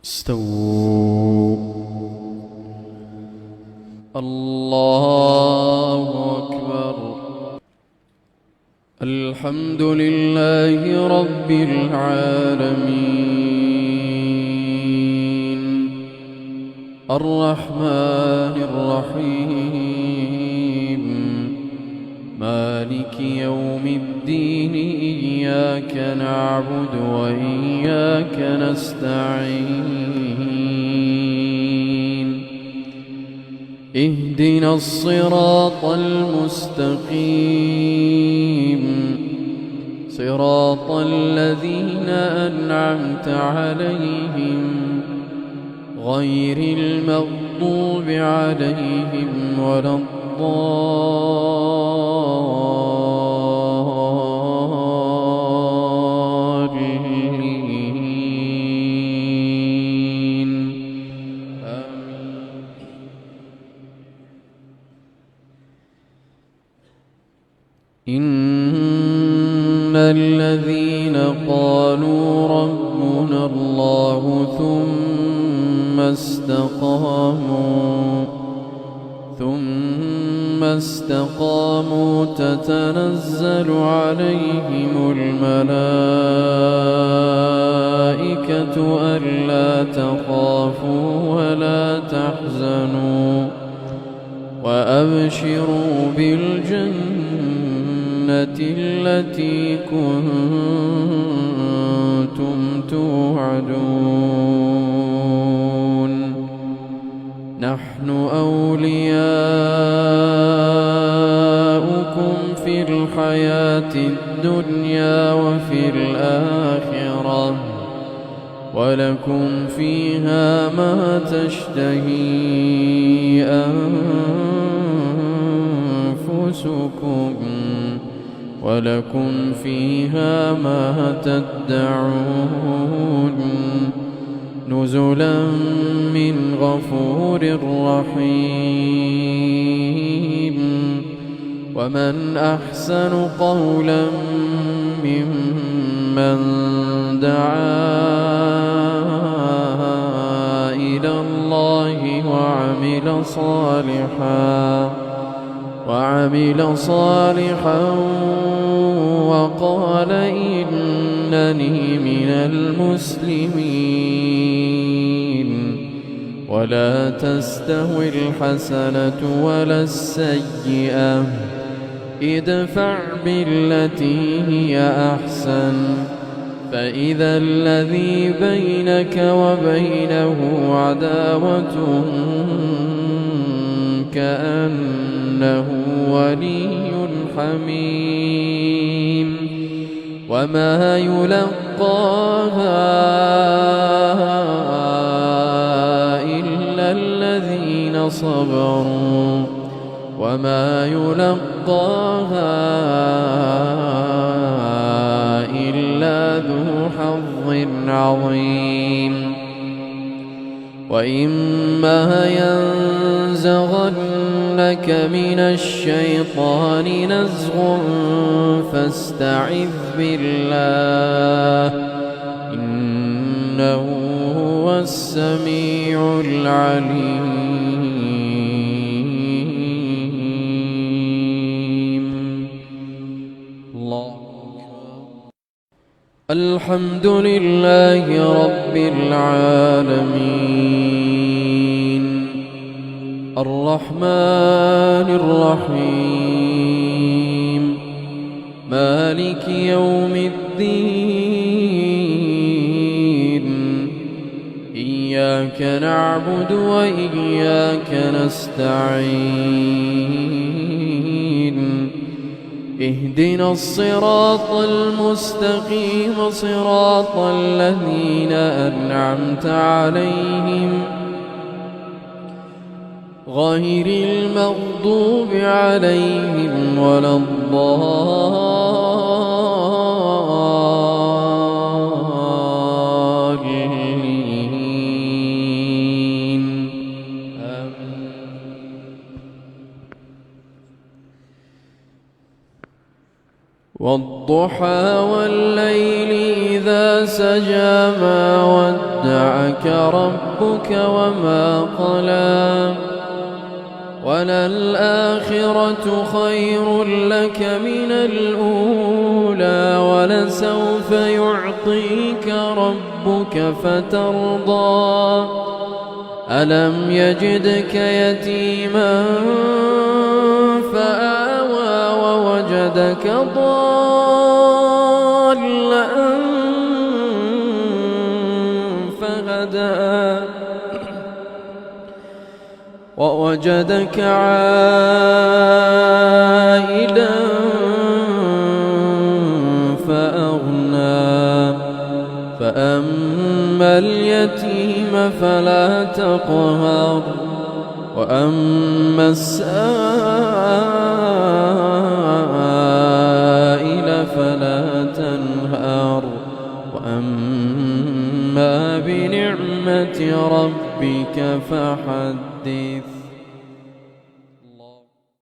استووا. الله أكبر. الحمد لله رب العالمين الرحمن الرحيم مالك يوم الدين إياك نعبد وإياك نستعين اهدنا الصراط المستقيم صراط الذين أنعمت عليهم غير المغضوب عليهم ولا الضالين آمين. إن الذين قالوا ربنا الله ثم استقاموا تتنزل عليهم الملائكة ألا تخافوا ولا تحزنوا وأبشروا بالجنة التي كنتم توعدون نحن أولياؤكم في الحياة الدنيا وفي الآخرة ولكم فيها ما تشتهي أنفسكم ولكم فيها ما تدعون نزلا من غفور رحيم ومن أحسن قولا ممن دعا إلى الله وعمل صالحا وقال إنني من المسلمين ولا تستوي الحسنة ولا السيئة ادفع بالتي هي أحسن فإذا الذي بينك وبينه عداوة كأنه ولي حميم وما يلقاها إلا الذين صبروا وما يلقاها إلا ذو حظ عظيم وإما ينزغنك من الشيطان نزغ فاستعذ بالله إنه هو السميع العليم. الله الحمد لله رب العالمين الرحمن الرحيم مالك يوم الدين إياك نعبد وإياك نستعين اهدنا الصراط المستقيم صراط الذين أنعمت عليهم غير المغضوب عليهم ولا الضالين آمين. والضحى والليل إذا إذا سجى ما ودعك ربك وما قلى وللآخرة خير لك من الأولى ولسوف يعطيك ربك فترضى ألم يجدك يتيما فآوى ووجدك ضالا فهدى ووجدك عائلا فأغنى فأما اليتيم فلا تقهر وأما السائل فلا تنهر وأما بنعمة ربك فحدث.